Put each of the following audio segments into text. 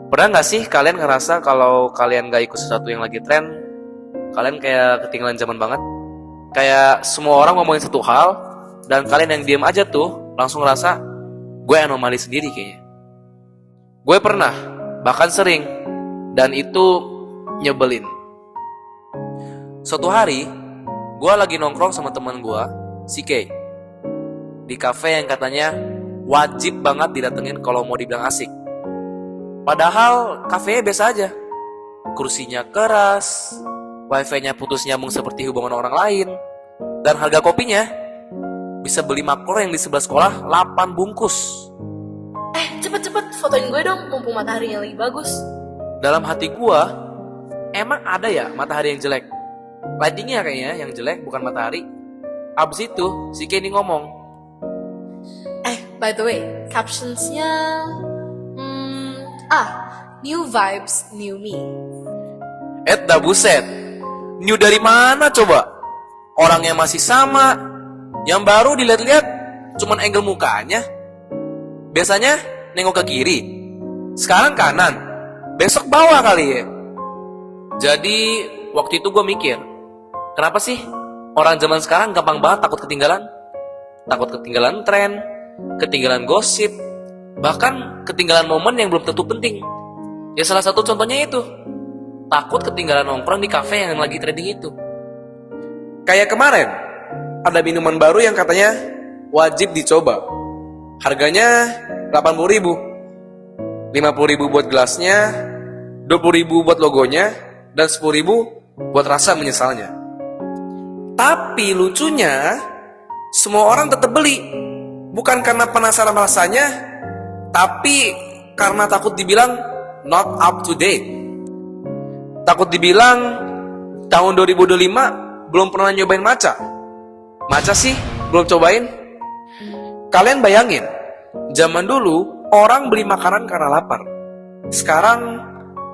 Pernah nggak sih kalian ngerasa kalau kalian nggak ikut sesuatu yang lagi tren, kalian kayak ketinggalan zaman banget? Kayak semua orang ngomongin satu hal, dan kalian yang diem aja tuh langsung ngerasa, gue anomali sendiri kayaknya. Gue pernah, bahkan sering, dan itu nyebelin. Suatu hari, gue lagi nongkrong sama teman gue, si Kay, di cafe yang katanya wajib banget didatengin kalau mau dibilang asik. Padahal kafenya biasa aja. Kursinya keras, wifi-nya putus nyambung seperti hubungan orang lain, dan harga kopinya bisa beli maklor yang di sebelah sekolah 8 bungkus. Cepet-cepet fotoin gue dong, mumpung mataharinya lagi bagus. Dalam hati gua, emang ada ya matahari yang jelek? Lightingnya kayaknya yang jelek, bukan matahari. Abis itu, si Kenny ngomong, By the way, captionsnya... New vibes, new me. dah buset, new dari mana coba? Orangnya masih sama, yang baru dilihat-lihat cuman angle mukanya. Biasanya nengok ke kiri, sekarang kanan, besok bawah kali ya. Jadi waktu itu gue mikir, kenapa sih orang zaman sekarang gampang banget takut ketinggalan? Takut ketinggalan tren, ketinggalan gosip, bahkan ketinggalan momen yang belum tentu penting. Ya salah satu contohnya itu, takut ketinggalan nongkrong di cafe yang lagi trending itu. Kayak kemarin, ada minuman baru yang katanya wajib dicoba. Harganya 80.000, 50.000 buat gelasnya, 20.000 buat logonya, dan 10.000 buat rasa menyesalnya. Tapi lucunya, semua orang tetap beli. Bukan karena penasaran rasanya, tapi karena takut dibilang not up to date. Takut dibilang tahun 2025 belum pernah nyobain matcha. Matcha sih belum cobain. Kalian bayangin, zaman dulu orang beli makanan karena lapar. Sekarang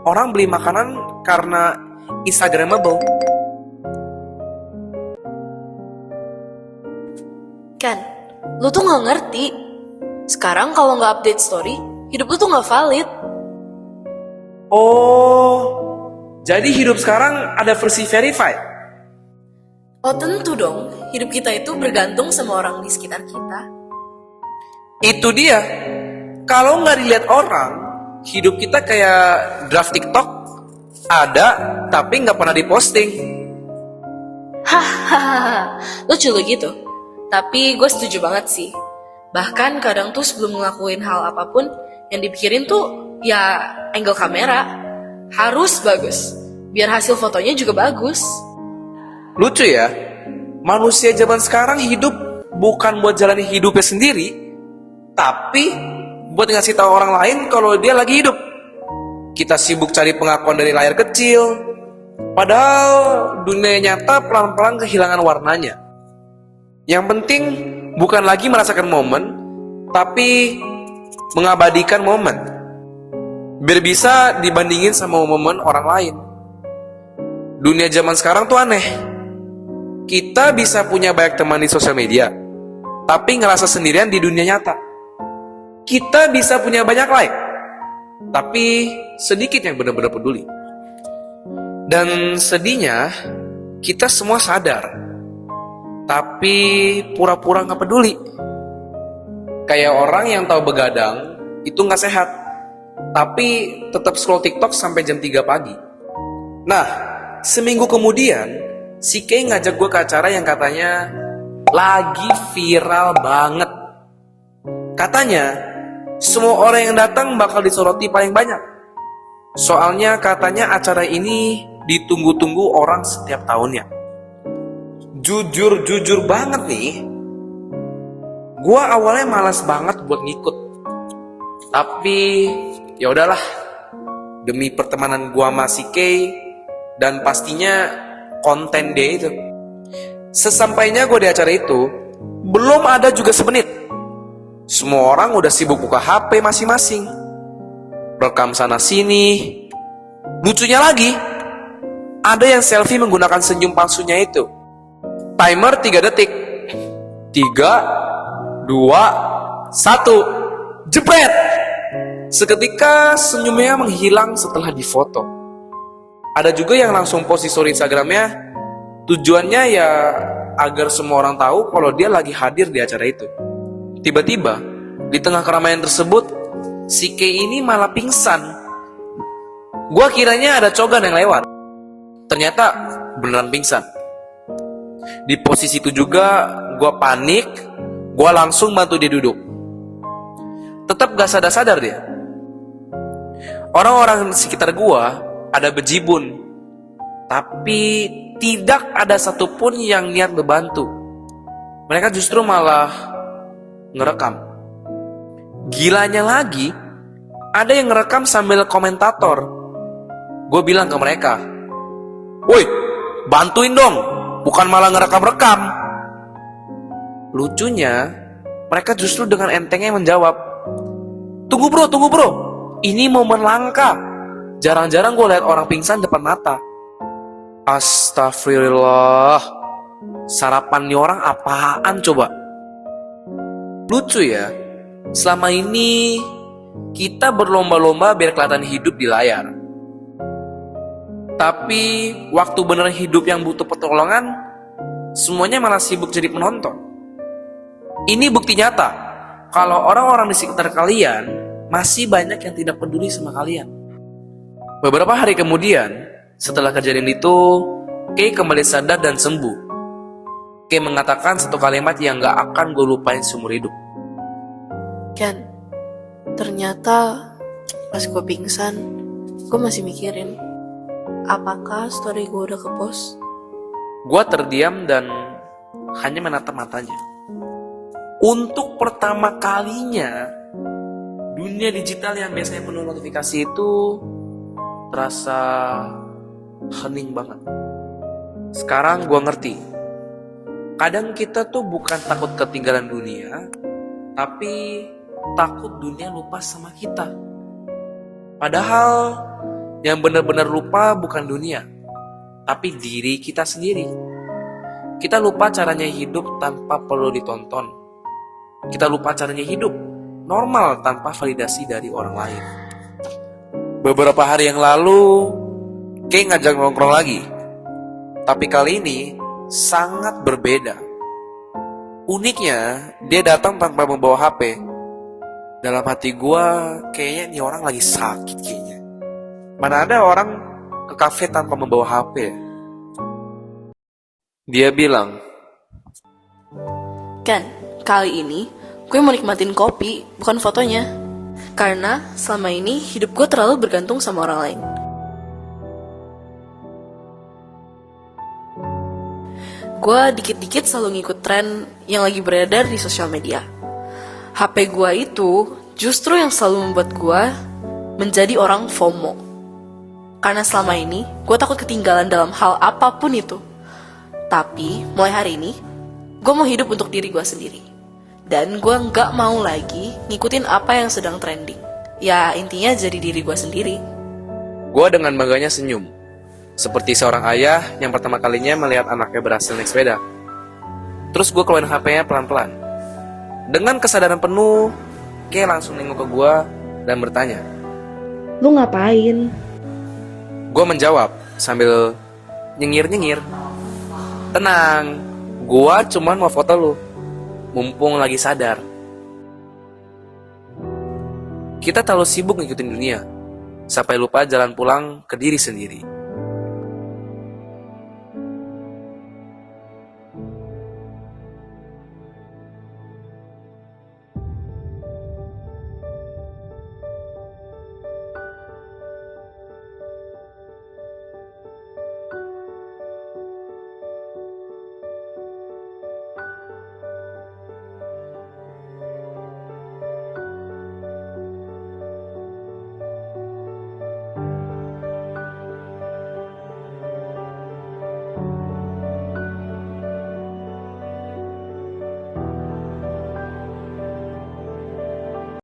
orang beli makanan karena Instagramable. Kan, lu tuh gak ngerti. Sekarang kalau gak update story, hidup lu tuh gak valid. Oh, jadi hidup sekarang ada versi verified. Oh tentu dong, hidup kita itu bergantung sama orang di sekitar kita. Itu dia. Kalau nggak dilihat orang, hidup kita kayak draft TikTok, ada tapi nggak pernah diposting. Hahaha, lucu lo gitu. Tapi gue setuju banget sih. Bahkan kadang tuh sebelum ngelakuin hal apapun, yang dipikirin tuh ya angle kamera. Harus bagus, biar hasil fotonya juga bagus. Lucu ya, manusia zaman sekarang hidup bukan buat jalani hidupnya sendiri, tapi buat ngasih tahu orang lain kalau dia lagi hidup. Kita sibuk cari pengakuan dari layar kecil, padahal dunia nyata pelan-pelan kehilangan warnanya. Yang penting bukan lagi merasakan momen, tapi mengabadikan momen, biar bisa dibandingin sama momen orang lain. Dunia zaman sekarang tuh aneh. Kita bisa punya banyak teman di sosial media, tapi ngerasa sendirian di dunia nyata. Kita bisa punya banyak like, tapi sedikit yang benar-benar peduli. Dan sedihnya, kita semua sadar, tapi pura-pura gak peduli. Kayak orang yang tahu begadang, itu gak sehat, tapi tetap scroll TikTok sampai jam 3 pagi. Nah, seminggu kemudian, si Kay ngajak gue ke acara yang katanya lagi viral banget. Katanya, semua orang yang datang bakal disoroti paling banyak. Soalnya katanya acara ini ditunggu-tunggu orang setiap tahunnya. Jujur banget nih, gue awalnya malas banget buat ngikut. Tapi ya udahlah, demi pertemanan gue sama si Kay, dan pastinya konten dia itu. Sesampainya gue di acara itu, belum ada juga semenit, semua orang udah sibuk buka HP masing-masing, rekam sana sini. Lucunya lagi, ada yang selfie menggunakan senyum palsunya itu. Timer 3 detik. 3, 2, 1, jebret. Seketika senyumnya menghilang setelah difoto. Ada juga yang langsung post di story Instagramnya, tujuannya ya agar semua orang tahu kalau dia lagi hadir di acara itu. Tiba-tiba, di tengah keramaian tersebut, si Kay ini malah pingsan. Gua kiranya ada cogan yang lewat. Ternyata beneran pingsan. Di posisi itu juga, gua panik, gua langsung bantu dia duduk. Tetap gak sadar-sadar dia. Orang-orang di sekitar gua ada bejibun, tapi tidak ada satupun yang niat membantu. Mereka justru malah ngerekam. Gilanya lagi, ada yang ngerekam sambil komentator. Gue bilang ke mereka, "Woi, bantuin dong, bukan malah ngerekam-rekam." Lucunya, mereka justru dengan entengnya menjawab, tunggu bro, ini momen langka. Jarang-jarang gue lihat orang pingsan depan mata." Astagfirullah, sarapan nih orang apaan coba? Lucu ya, selama ini kita berlomba-lomba biar kelihatan hidup di layar. Tapi waktu beneran hidup yang butuh pertolongan, semuanya malah sibuk jadi penonton. Ini bukti nyata kalau orang-orang di sekitar kalian masih banyak yang tidak peduli sama kalian. Beberapa hari kemudian, setelah kejadian itu, Kay kembali sadar dan sembuh. Kay mengatakan satu kalimat yang gak akan gue lupain seumur hidup. Ken, ternyata pas gue pingsan, gue masih mikirin, apakah story gue udah ke-post? Gue terdiam dan hanya menatap matanya. Untuk pertama kalinya, dunia digital yang biasanya penuh notifikasi itu terasa hening banget. Sekarang gue ngerti, kadang kita tuh bukan takut ketinggalan dunia, tapi takut dunia lupa sama kita. Padahal yang benar-benar lupa bukan dunia, tapi diri kita sendiri. Kita lupa caranya hidup tanpa perlu ditonton. Kita lupa caranya hidup normal tanpa validasi dari orang lain. Beberapa hari yang lalu, Kay ngajak nongkrong lagi. Tapi kali ini sangat berbeda. Uniknya, dia datang tanpa membawa HP. Dalam hati gue, kayaknya ini orang lagi sakit kayaknya. Mana ada orang ke kafe tanpa membawa HP? Dia bilang, Ken, kali ini gue mau nikmatin kopi, bukan fotonya. Karena selama ini hidup gue terlalu bergantung sama orang lain. Gue dikit-dikit selalu ngikut tren yang lagi beredar di sosial media. HP gue itu justru yang selalu membuat gue menjadi orang FOMO. Karena selama ini gue takut ketinggalan dalam hal apapun itu. Tapi mulai hari ini gue mau hidup untuk diri gue sendiri. Dan gue gak mau lagi ngikutin apa yang sedang trending. Ya intinya jadi diri gue sendiri. gue dengan bangganya senyum. Seperti seorang ayah yang pertama kalinya melihat anaknya berhasil naik sepeda. Terus gue keluarin HP-nya pelan-pelan. Dengan kesadaran penuh, Kay langsung nengok ke gue dan bertanya, "Lu ngapain?" Gue menjawab sambil nyengir-nyengir, "Tenang, gue cuman mau foto lu, mumpung lagi sadar." Kita terlalu sibuk ngikutin dunia, sampai lupa jalan pulang ke diri sendiri.